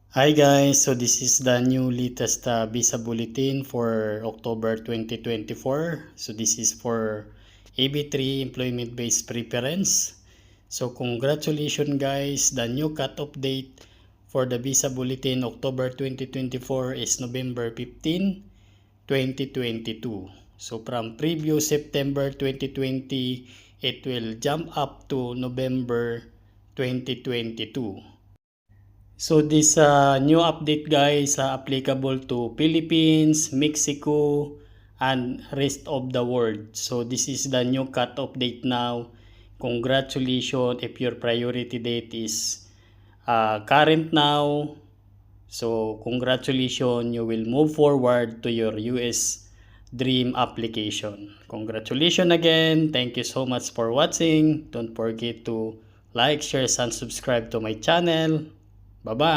Hi guys, so this is the new latest visa bulletin for October 2024. So this is for AB3 employment based preference. So congratulations guys, the new cut-off date for the visa bulletin October 2024 is November 15, 2022. So from previous September 2020, it will jump up to November 2022. So this new update guys applicable to Philippines, Mexico, and rest of the world. So this is the new cut-off date now. Congratulations if your priority date is current now. So congratulations, you will move forward to your US Dream application. Congratulations again. Thank you so much for watching. Don't forget to like, share, and subscribe to my channel. Bye-bye.